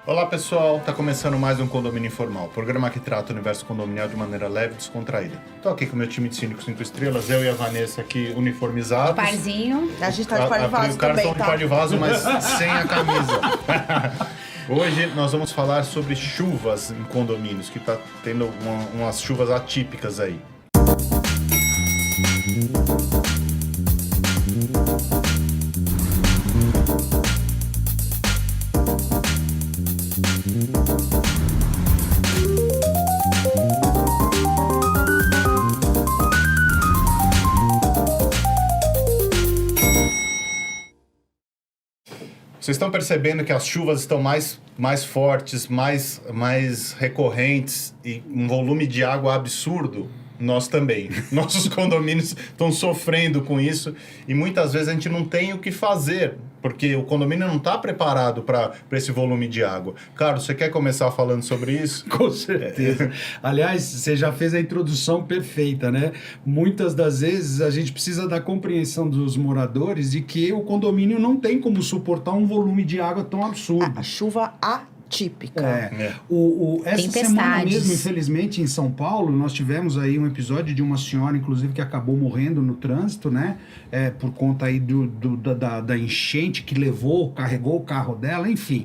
Olá pessoal, tá começando mais um Condomínio Informal, programa que trata o universo condominial de maneira leve e descontraída. Tô aqui com o meu time de Síndico 5 estrelas, eu e a Vanessa aqui uniformizados. Parzinho. A gente tá de par de vaso O cara também, tá de par de vaso, mas sem a camisa. Hoje nós vamos falar sobre chuvas em condomínios, que tá tendo umas chuvas atípicas aí. Vocês estão percebendo que as chuvas estão mais fortes, mais recorrentes e um volume de água absurdo? Nós também. Nossos condomínios estão sofrendo com isso e muitas vezes a gente não tem o que fazer, porque o condomínio não está preparado para esse volume de água. Carlos, você quer começar falando sobre isso? Com certeza. Aliás, você já fez a introdução perfeita, né? Muitas das vezes a gente precisa da compreensão dos moradores de que o condomínio não tem como suportar um volume de água tão absurdo. A chuva atípica. Essa semana mesmo, infelizmente, em São Paulo, nós tivemos aí um episódio de uma senhora, inclusive, que acabou morrendo no trânsito, né? Por conta aí da enchente que carregou o carro dela, enfim.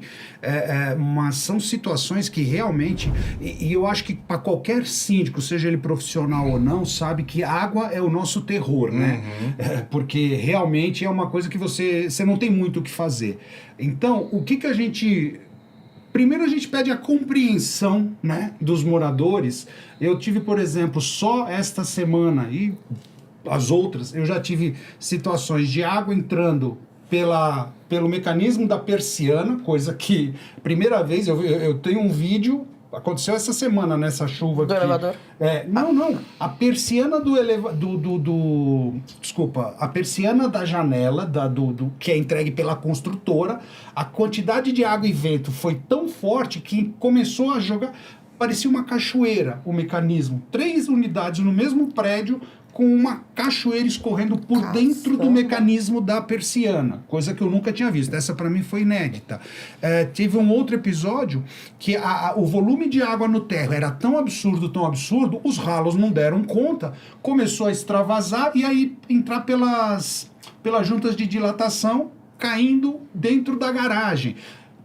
Mas são situações que realmente... E eu acho que para qualquer síndico, seja ele profissional ou não, sabe que água é o nosso terror, né? Porque realmente é uma coisa que você não tem muito o que fazer. Então, o que a gente... Primeiro a gente pede a compreensão, né, dos moradores. Eu tive, por exemplo, só esta semana e as outras, eu já tive situações de água entrando pelo mecanismo da persiana, coisa que, primeira vez, eu tenho um vídeo, aconteceu essa semana nessa chuva do elevador? Não. A persiana Desculpa, a persiana da janela, que é entregue pela construtora, a quantidade de água e vento foi tão forte que começou a jogar... Parecia uma cachoeira, o mecanismo. 3 unidades no mesmo prédio, com uma cachoeira escorrendo por dentro do mecanismo da persiana, coisa que eu nunca tinha visto. Essa para mim foi inédita. Tive um outro episódio que o volume de água no térreo era tão absurdo, os ralos não deram conta, começou a extravasar e aí entrar pelas juntas de dilatação, caindo dentro da garagem.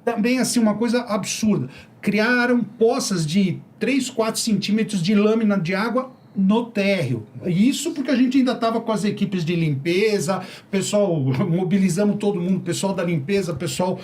Também, assim, uma coisa absurda. Criaram poças de 3, 4 centímetros de lâmina de água no térreo. Isso porque a gente ainda estava com as equipes de limpeza, pessoal, mobilizamos todo mundo, pessoal da limpeza, pessoal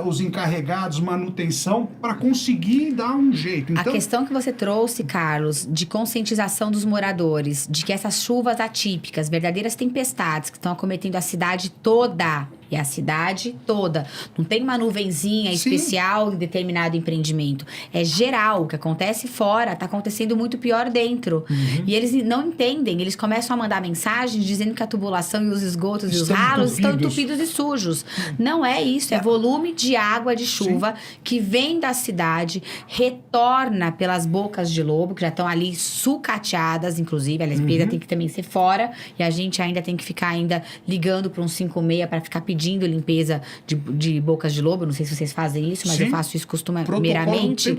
os encarregados, manutenção, para conseguir dar um jeito. Então, a questão que você trouxe, Carlos, de conscientização dos moradores, de que essas chuvas atípicas, verdadeiras tempestades que estão acometendo a cidade toda, e a cidade toda. Não tem uma nuvenzinha especial em determinado empreendimento. É geral. O que acontece fora está acontecendo muito pior dentro. E eles não entendem. Eles começam a mandar mensagens dizendo que a tubulação e os esgotos e os ralos estão entupidos e sujos. Não é isso. É volume de água de chuva que vem da cidade, retorna pelas bocas de lobo, que já estão ali sucateadas, inclusive. A limpeza tem que também ser fora. E a gente ainda tem que ficar ligando para um 56 para ficar pedindo limpeza de bocas de lobo. Não sei se vocês fazem isso, mas eu faço isso costumeiramente.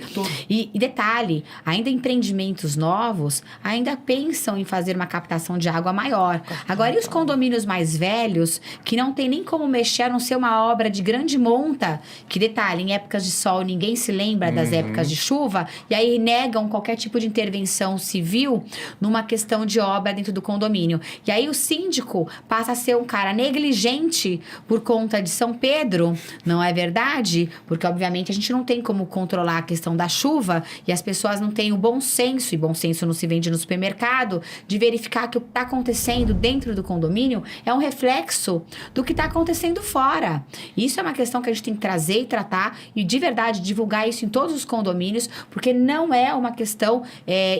E detalhe, ainda empreendimentos novos ainda pensam em fazer uma captação de água maior. Agora, e os condomínios mais velhos, que não tem nem como mexer, a não ser uma obra de grande monta, que detalhe, em épocas de sol ninguém se lembra das épocas de chuva, e aí negam qualquer tipo de intervenção civil numa questão de obra dentro do condomínio. E aí o síndico passa a ser um cara negligente por conta de São Pedro, não é verdade? Porque, obviamente, a gente não tem como controlar a questão da chuva e as pessoas não têm o bom senso, e bom senso não se vende no supermercado, de verificar que o que está acontecendo dentro do condomínio é um reflexo do que está acontecendo fora. Isso é uma questão que a gente tem que trazer e tratar e, de verdade, divulgar isso em todos os condomínios, porque não é uma questão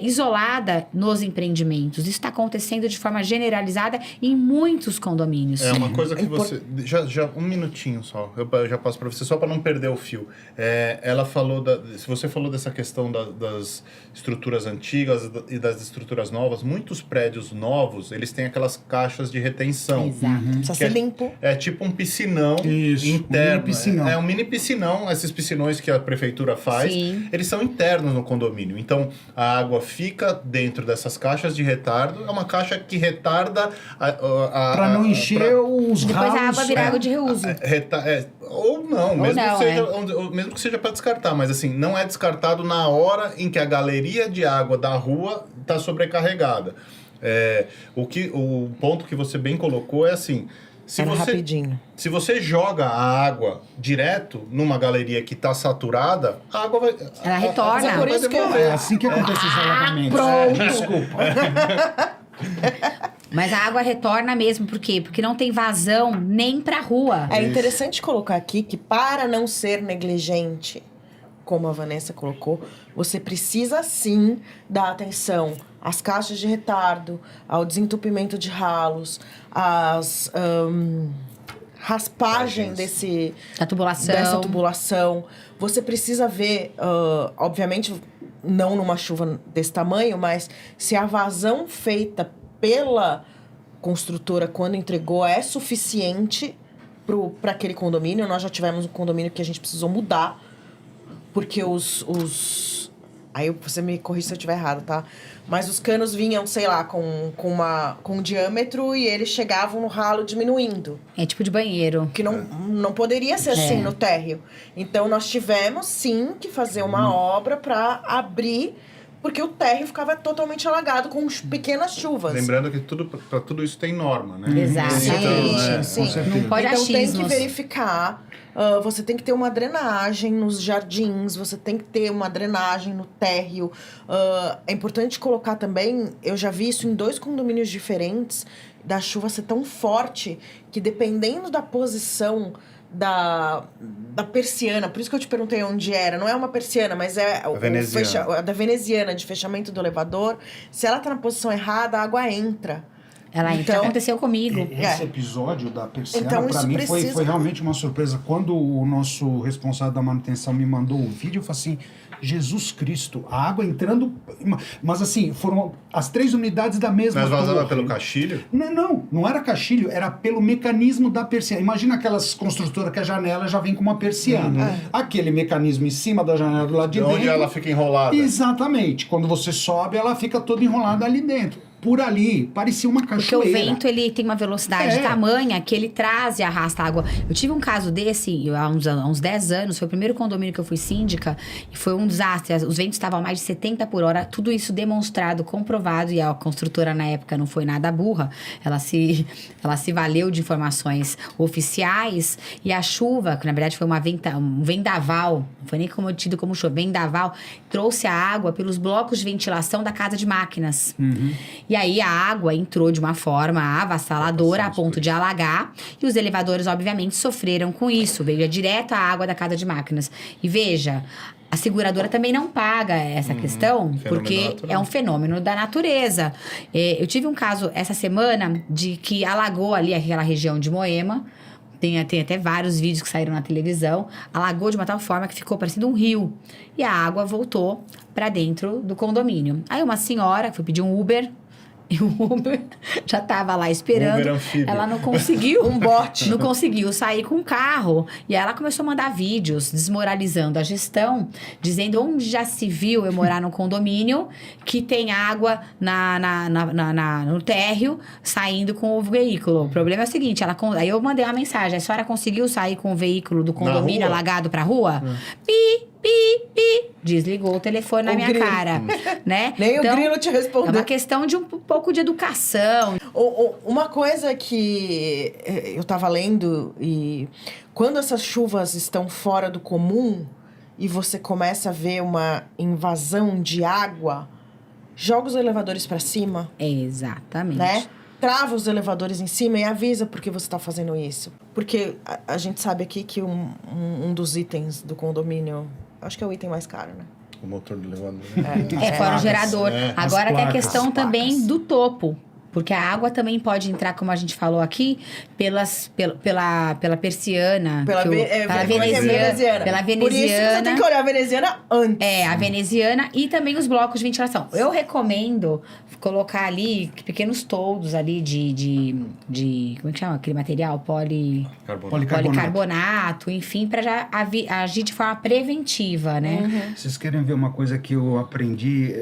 isolada nos empreendimentos. Isso está acontecendo de forma generalizada em muitos condomínios. É uma coisa que você... já um minutinho só. Eu já passo para você, só para não perder o fio. Ela falou, se você falou dessa questão das estruturas antigas e das estruturas novas, muitos prédios novos, eles têm aquelas caixas de retenção. Exato. Precisa ser limpo. É tipo um piscinão Isso, interno. um mini piscinão. É um mini piscinão, esses piscinões que a prefeitura faz, Sim. eles são internos no condomínio. Então, a água fica dentro dessas caixas de retardo. É uma caixa que retarda Para não encher os Depois ralos. a água vira água de reuso. Ou não, mesmo, não, que seja, mesmo que seja para descartar, mas assim, não é descartado na hora em que a galeria de água da rua está sobrecarregada. O ponto que você bem colocou é assim, Rapidinho. se você joga a água direto numa galeria que está saturada, a água vai... Ela retorna. Vai Por isso que devolver. É assim que acontece os alagamentos. pronto. Desculpa. Mas a água retorna mesmo, por quê? Porque não tem vazão nem pra rua. É interessante colocar aqui que para não ser negligente, como a Vanessa colocou, você precisa sim dar atenção às caixas de retardo, ao desentupimento de ralos, às raspagem Da tubulação. dessa tubulação. Você precisa ver, obviamente, não numa chuva desse tamanho, mas se a vazão feita pela construtora quando entregou é suficiente para aquele condomínio. Nós já tivemos um condomínio que a gente precisou mudar, porque aí você me corrige se eu estiver errado, tá? Mas os canos vinham, sei lá, com um diâmetro e eles chegavam no ralo diminuindo. É tipo de banheiro. Que não poderia ser assim no térreo. Então, nós tivemos, sim, que fazer uma obra para abrir, porque o térreo ficava totalmente alagado com pequenas chuvas. Lembrando que para tudo isso tem norma, né? Exatamente. Então, Sim. Com certeza. Não pode Então, tem que achismos. verificar. Você tem que ter uma drenagem nos jardins, você tem que ter uma drenagem no térreo. É importante colocar também, eu já vi isso em 2 condomínios diferentes, da chuva ser tão forte que dependendo da posição da persiana, por isso que eu te perguntei onde era, não é uma persiana, mas é veneziana. da veneziana, de fechamento do elevador. Se ela tá na posição errada, a água entra. Ela Então- aconteceu comigo. Esse episódio da persiana, Então, pra isso mim, precisa- foi realmente uma surpresa. Quando o nosso responsável da manutenção me mandou o vídeo, eu falei assim, Jesus Cristo, a água entrando... Mas assim, foram as 3 unidades da mesma Mas vazava torre. pelo caixilho? Não era caixilho, era pelo mecanismo da persiana. Imagina aquelas construtoras que a janela já vem com uma persiana. Aquele mecanismo em cima da janela do lado de dentro. Onde ela fica enrolada. Exatamente. Quando você sobe, ela fica toda enrolada ali dentro. Por ali, parecia uma Porque cachoeira. o vento, ele tem uma velocidade É. tamanha que ele traz e arrasta água. Eu tive um caso desse há uns 10 anos. Foi o primeiro condomínio que eu fui síndica. E foi um desastre. Os ventos estavam a mais de 70 por hora. Tudo isso demonstrado, comprovado. E a construtora, na época, não foi nada burra. Ela se valeu de informações oficiais. E a chuva, que na verdade foi um vendaval. Não foi nem tido como chuva. Vendaval. Trouxe a água pelos blocos de ventilação da casa de máquinas. E aí a água entrou de uma forma avassaladora a ponto de alagar. E os elevadores, obviamente, sofreram com isso. Veio direto a água da casa de máquinas. E veja, a seguradora também não paga essa questão, porque natural. é um fenômeno da natureza. Eu tive um caso essa semana de que alagou ali aquela região de Moema. Tem até vários vídeos que saíram na televisão. Alagou de uma tal forma que ficou parecendo um rio. E a água voltou para dentro do condomínio. Aí uma senhora foi pedir um Uber. E o Uber já estava lá esperando. Uber anfíbio. Ela não conseguiu. Um bote. Não conseguiu sair com o carro. E aí ela começou a mandar vídeos desmoralizando a gestão, dizendo onde já se viu eu morar num condomínio que tem água no térreo saindo com o veículo. O problema é o seguinte, aí eu mandei uma mensagem, a senhora conseguiu sair com o veículo do condomínio rua? alagado pra rua? Pi, pi, pi. Desligou o telefone na O minha grilo. cara, né? Nem Então, o grilo te é uma respondeu. questão de um pouco de educação. Uma coisa que eu tava lendo, e quando essas chuvas estão fora do comum e você começa a ver uma invasão de água, joga os elevadores para cima, Exatamente. né? Trava os elevadores em cima e avisa por que você tá fazendo isso. Porque a gente sabe aqui que um dos itens do condomínio, acho que é o item mais caro, né? O motor do elevador. Fora o gerador. É. Agora tem a placas, questão as também placas. do topo. Porque a água também pode entrar, como a gente falou aqui, pela persiana. Pela veneziana. Pela veneziana. Por isso que você tem que olhar a veneziana antes. A veneziana e também os blocos de ventilação. Eu recomendo colocar ali pequenos toldos ali de como é que chama? Aquele material? Policarbonato, enfim, para já agir de forma preventiva, né? Vocês querem ver uma coisa que eu aprendi?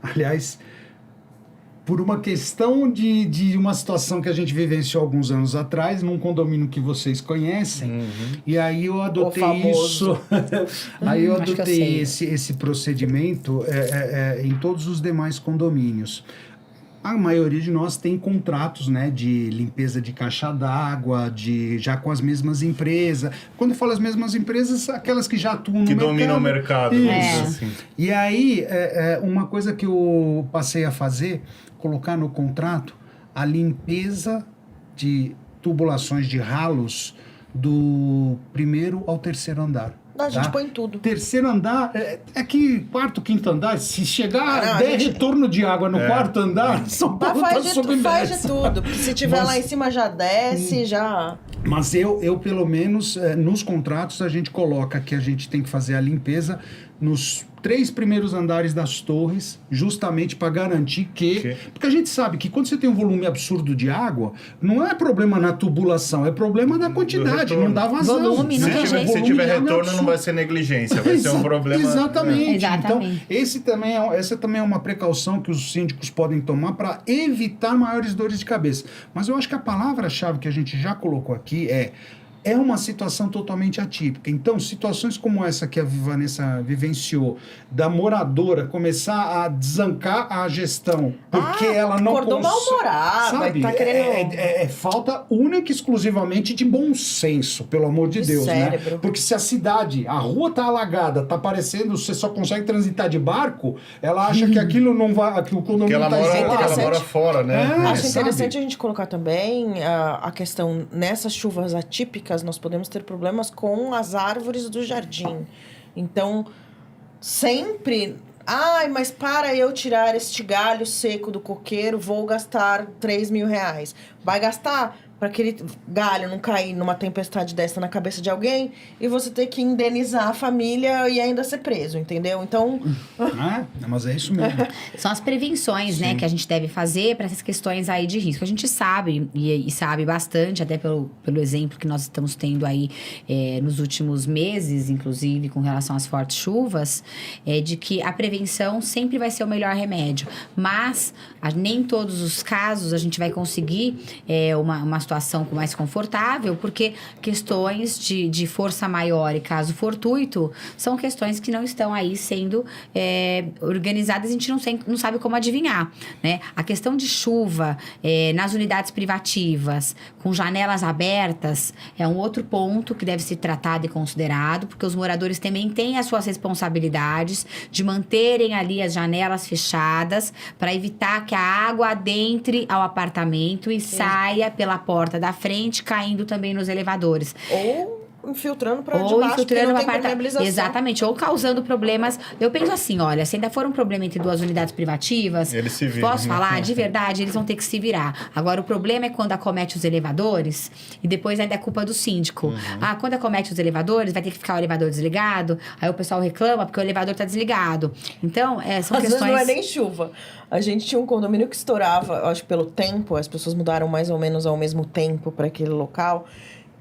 Aliás, por uma questão de uma situação que a gente vivenciou alguns anos atrás, num condomínio que vocês conhecem, e aí eu adotei isso. Aí eu adotei esse procedimento em todos os demais condomínios. A maioria de nós tem contratos, né, de limpeza de caixa d'água, já com as mesmas empresas. Quando eu falo as mesmas empresas, aquelas que já atuam no mercado. Que dominam o mercado. Isso. Assim. E aí, uma coisa que eu passei a fazer, colocar no contrato a limpeza de tubulações de ralos do 1º ao 3º andar. A gente põe tudo. Terceiro andar, que quarto, quinto andar, se chegar, der retorno de água no quarto andar, São Paulo tá sob faz de tudo. Porque se tiver lá em cima, já desce, já... Mas eu pelo menos, nos contratos, a gente coloca que a gente tem que fazer a limpeza nos 3 primeiros andares das torres, justamente para garantir que... Porque a gente sabe que quando você tem um volume absurdo de água, não é problema na tubulação, é problema da quantidade, não dá vazão. Volume, não tem jeito. Se tiver retorno, não vai ser negligência, vai ser um problema... Exatamente. Então, essa também é uma precaução que os síndicos podem tomar para evitar maiores dores de cabeça. Mas eu acho que a palavra-chave que a gente já colocou aqui é uma situação totalmente atípica. Então, situações como essa que a Vanessa vivenciou, da moradora começar a desancar a gestão, porque ela não acordou mal-humorada, sabe? Tá querendo... falta única e exclusivamente de bom senso, pelo amor de Deus, cérebro. Né? Porque se a rua tá alagada, tá parecendo, você só consegue transitar de barco, ela acha que aquilo não vai, que o condomínio tá isolado. Que ela mora fora, né? Acho interessante a gente colocar também a questão, nessas chuvas atípicas, nós podemos ter problemas com as árvores do jardim. Então, sempre... mas para eu tirar este galho seco do coqueiro, vou gastar 3 mil reais. Vai gastar para aquele galho não cair numa tempestade dessa na cabeça de alguém e você ter que indenizar a família e ainda ser preso, entendeu? Então... mas é isso mesmo. São as prevenções, né, que a gente deve fazer para essas questões aí de risco. A gente sabe, e sabe bastante, até pelo exemplo que nós estamos tendo aí nos últimos meses, inclusive, com relação às fortes chuvas, de que a prevenção sempre vai ser o melhor remédio. Mas, nem em todos os casos a gente vai conseguir uma situação mais confortável, porque questões de força maior e caso fortuito são questões que não estão aí sendo organizadas, a gente não sabe como adivinhar, né? A questão de chuva nas unidades privativas, com janelas abertas, é um outro ponto que deve ser tratado e considerado, porque os moradores também têm as suas responsabilidades de manterem ali as janelas fechadas para evitar que a água adentre ao apartamento e saia pela porta da frente, caindo também nos elevadores. Ou infiltrando para debaixo, porque não tem permeabilização. Exatamente, ou causando problemas. Eu penso assim, olha, se ainda for um problema entre 2 unidades privativas, eles se viram, posso falar, de verdade, eles vão ter que se virar. Agora, o problema é quando acomete os elevadores e depois ainda é culpa do síndico. Quando acomete os elevadores, vai ter que ficar o elevador desligado, aí o pessoal reclama porque o elevador está desligado. Então, são Às questões... vezes não é nem chuva. A gente tinha um condomínio que estourava, eu acho que pelo tempo, as pessoas mudaram mais ou menos ao mesmo tempo para aquele local.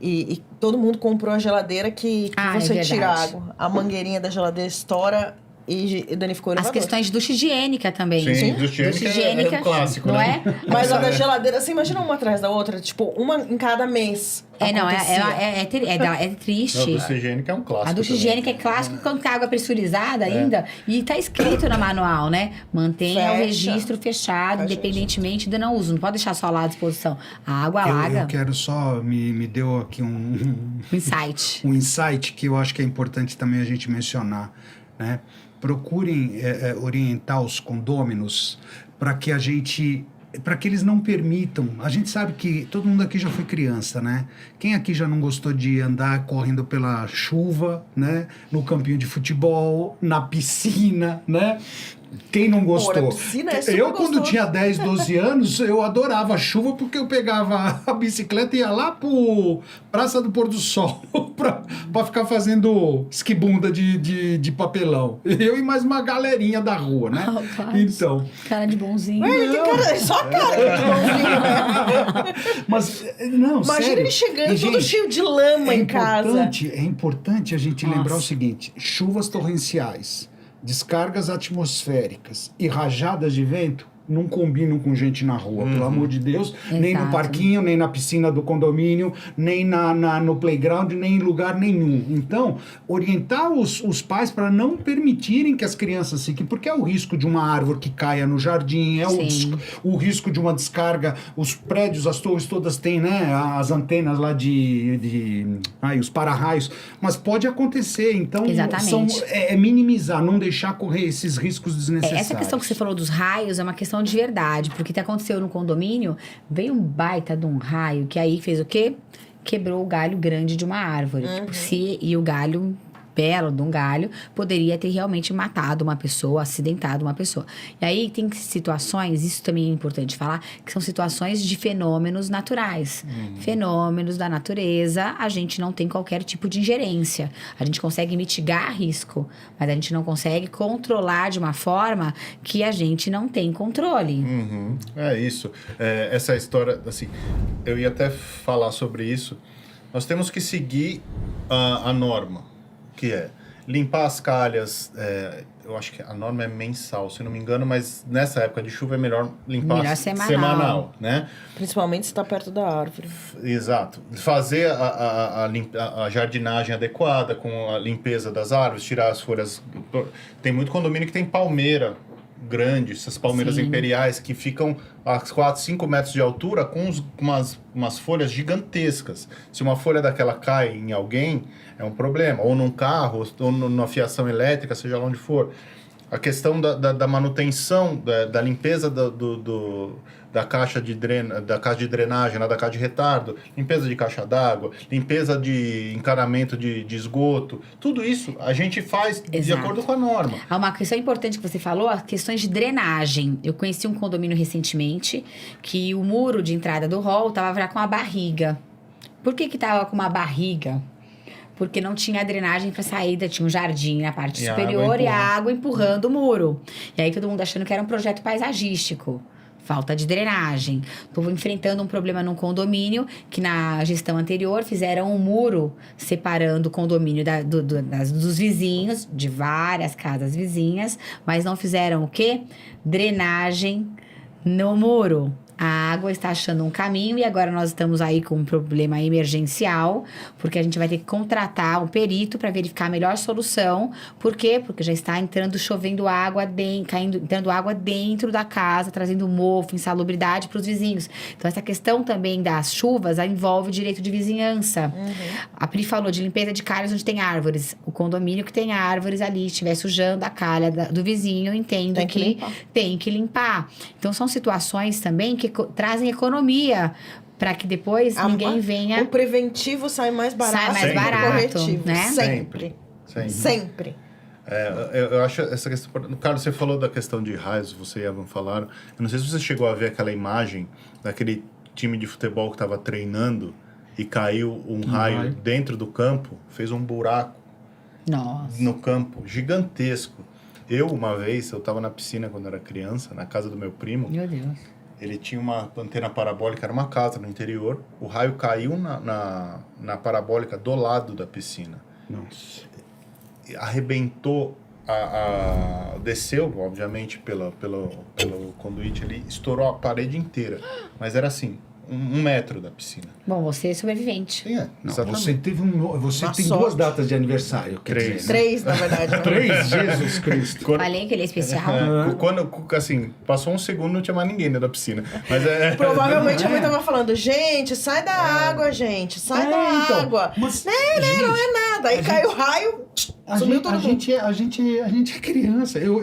E todo mundo comprou a geladeira que você tira a água. A mangueirinha da geladeira estoura e danificou o elevador. As questões de ducha higiênica também. Sim, ducha higiênica é um clássico, não né? Mas a da geladeira, você imagina uma atrás da outra? Tipo, uma em cada mês. É triste. A ducha higiênica é um clássico. A ducha higiênica é clássico quando tem água pressurizada ainda. E tá escrito no manual, né? Mantenha o registro fechado, independentemente do não uso. Não pode deixar só lá à disposição. A água alaga. Eu quero só... Me deu aqui um insight. Um insight que eu acho que é importante também a gente mencionar, né? Procurem orientar os condôminos para que eles não permitam. A gente sabe que todo mundo aqui já foi criança, né? Quem aqui já não gostou de andar correndo pela chuva, né? No campinho de futebol, na piscina, né? Quem não gostou? Pô, a piscina é super Eu, quando gostoso. tinha 10, 12 anos, eu adorava a chuva porque eu pegava a bicicleta e ia lá pro Praça do Pôr do Sol pra ficar fazendo esquibunda de papelão. Eu e mais uma galerinha da rua, né? Rapaz. Então. Cara de bonzinho. Ué, que cara, só a cara de bonzinho, né? Mas, não, Imagina sério. ele chegando E, todo gente, cheio de lama em casa. É importante a gente lembrar o Nossa. seguinte: chuvas torrenciais, descargas atmosféricas e rajadas de vento não combinam com gente na rua, pelo amor de Deus. Nem no Exato. parquinho, nem na piscina do condomínio, nem no playground, nem em lugar nenhum. Então, orientar os pais para não permitirem que as crianças fiquem, porque é o risco de uma árvore que caia no jardim, é Sim. o risco de uma descarga. Os prédios, as torres todas têm, né, as antenas lá os para-raios, mas pode acontecer. Então, Exatamente. é minimizar, não deixar correr esses riscos desnecessários. Essa questão que você falou dos raios é uma questão de verdade, porque o que aconteceu no condomínio, veio um baita de um raio que aí fez o quê? Quebrou o galho grande de uma árvore. E o galho, belo de um galho, poderia ter realmente matado uma pessoa, acidentado uma pessoa. E aí tem situações, isso também é importante falar, que são situações de fenômenos naturais. Fenômenos da natureza, a gente não tem qualquer tipo de ingerência. A gente consegue mitigar risco, mas a gente não consegue controlar de uma forma que a gente não tem controle. É isso. Essa história, assim, eu ia até falar sobre isso. Nós temos que seguir a norma, que é limpar as calhas. Eu acho que a norma é mensal, se não me engano, mas nessa época de chuva é melhor limpar Melhor semanal. né? Principalmente se está perto da árvore. Exato. Fazer a jardinagem adequada, com a limpeza das árvores, tirar as folhas. Tem muito condomínio que tem palmeira grande, essas palmeiras Sim. imperiais que ficam a 4, 5 metros de altura com umas folhas gigantescas. Se uma folha daquela cai em alguém, é um problema. Ou num carro, ou numa fiação elétrica, seja lá onde for. A questão da manutenção, da limpeza da caixa de drenagem, da caixa de retardo, limpeza de caixa d'água, limpeza de encanamento de esgoto, tudo isso a gente faz de Exato. acordo com a norma. Há uma questão importante que você falou, as questões de drenagem. Eu conheci um condomínio recentemente que o muro de entrada do hall estava já com uma barriga. Por que estava com uma barriga? Porque não tinha drenagem para saída, tinha um jardim na parte E a superior água e a água empurrando o muro. E aí todo mundo achando que era um projeto paisagístico. Falta de drenagem. Estou enfrentando um problema num condomínio que na gestão anterior fizeram um muro separando o condomínio dos vizinhos, de várias casas vizinhas, mas não fizeram o quê? Drenagem no muro. A água está achando um caminho e agora nós estamos aí com um problema emergencial, porque a gente vai ter que contratar um perito para verificar a melhor solução. Por quê? Porque já está chovendo água, entrando água dentro da casa, trazendo mofo, insalubridade para os vizinhos. Então, essa questão também das chuvas envolve o direito de vizinhança. A Pri falou de limpeza de calhas onde tem árvores. O condomínio que tem árvores ali, estiver sujando a calha do vizinho, eu entendo Tem que limpar. tem que limpar. Então, são situações também que trazem economia para que depois ninguém venha. O preventivo sai mais barato Sai mais que o barato, corretivo. né? Sempre. Sempre. Sempre. Eu acho essa questão... Carlos, você falou da questão de raios, você e a Evan falaram. Eu não sei se você chegou a ver aquela imagem daquele time de futebol que estava treinando e caiu um raio dentro do campo, fez um buraco Nossa. no campo gigantesco. Uma vez, eu estava na piscina quando era criança, na casa do meu primo. Meu Deus. Ele tinha uma antena parabólica, era uma casa no interior. O raio caiu na parabólica do lado da piscina. Nossa. Arrebentou, desceu, obviamente, pelo conduíte ali, estourou a parede inteira. Mas era assim, 1 metro da piscina. Bom, você é sobrevivente. Não, exatamente. Você Uma tem sorte. 2 datas de aniversário. quer 3. dizer, 3, na verdade. Né? 3, Jesus Cristo. Falei que ele é especial. Quando, assim, passou 1 segundo, não tinha mais ninguém dentro da piscina. Mas Provavelmente a mãe tava falando, gente, sai da água, gente, sai da então, água. mas, Não é nada. Aí caiu o raio, sumiu todo mundo. A gente é criança. Eu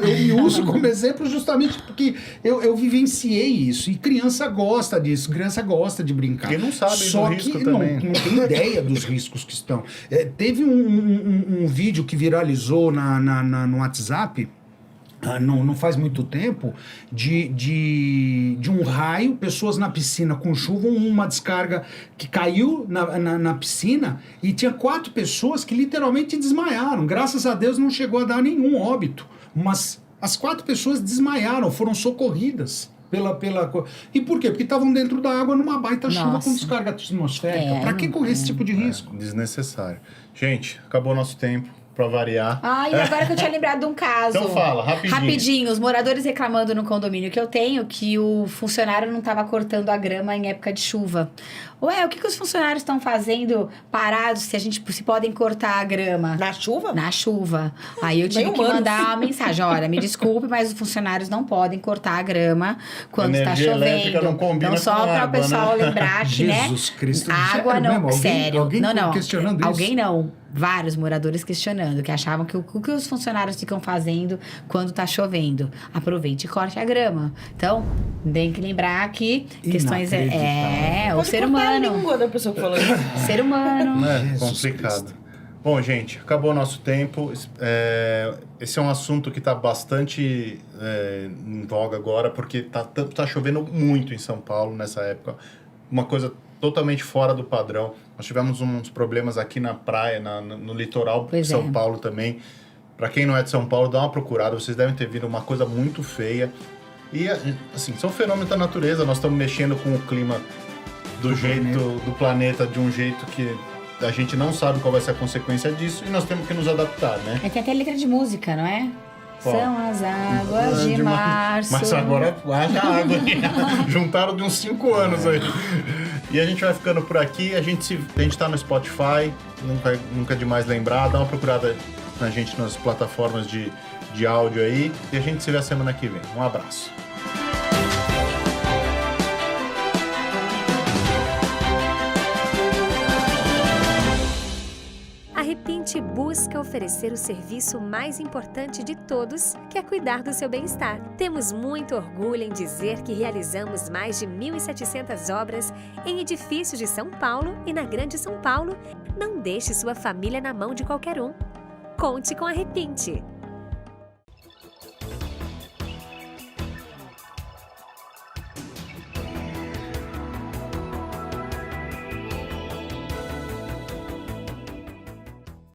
me uso como exemplo justamente porque eu vivenciei isso. E criança gosta disso, criança gosta de brincar. Porque não sabe Só do que risco não também. tem ideia dos riscos que estão. Teve um vídeo que viralizou no WhatsApp não faz muito tempo, de um raio, pessoas na piscina com chuva, uma descarga que caiu na piscina e tinha 4 pessoas que literalmente desmaiaram. Graças a Deus não chegou a dar nenhum óbito, mas as 4 pessoas desmaiaram, foram socorridas. E por quê? Porque estavam dentro da água numa baita chuva com descarga atmosférica. Pra que correr esse tipo de risco? Desnecessário. Gente, acabou nosso tempo. Pra variar. E agora que eu tinha lembrado de um caso. Então fala, rapidinho. Rapidinho, os moradores reclamando no condomínio que eu tenho que o funcionário não estava cortando a grama em época de chuva. Ué, o que os funcionários estão fazendo parados se podem cortar a grama? Na chuva? Na chuva. Aí eu tive que mandar uma mensagem. Olha, me desculpe, mas os funcionários não podem cortar a grama quando está chovendo. Não combina então, só para o pessoal né? lembrar que, Jesus Cristo. Água não... Sério. Alguém questionando isso? Alguém não. Vários moradores questionando, que achavam que o que os funcionários ficam fazendo quando tá chovendo? Aproveite e corte a grama. Então, tem que lembrar que questões... o ser humano. A língua da pessoa que falou isso. Ser humano. Complicado. Bom, gente, acabou o nosso tempo. Esse é um assunto que está bastante em voga agora, porque tá chovendo muito em São Paulo nessa época. Uma coisa totalmente fora do padrão. Nós tivemos uns problemas aqui na praia, no litoral de São Paulo também. Para quem não é de São Paulo, dá uma procurada. Vocês devem ter visto uma coisa muito feia. E, assim, são fenômenos da natureza. Nós estamos mexendo com o clima do planeta de um jeito que a gente não sabe qual vai ser a consequência disso. E nós temos que nos adaptar, né? Tem até letra de música, não é? Qual? São as águas de março. Mas agora haja água. Juntaram de uns 5 anos aí. E a gente vai ficando por aqui. A gente tá no Spotify. Nunca é demais lembrar. Dá uma procurada na gente nas plataformas de áudio aí. E a gente se vê a semana que vem. Um abraço. A Repinte busca oferecer o serviço mais importante de todos, que é cuidar do seu bem-estar. Temos muito orgulho em dizer que realizamos mais de 1.700 obras em edifícios de São Paulo e na Grande São Paulo. Não deixe sua família na mão de qualquer um. Conte com a Repinte.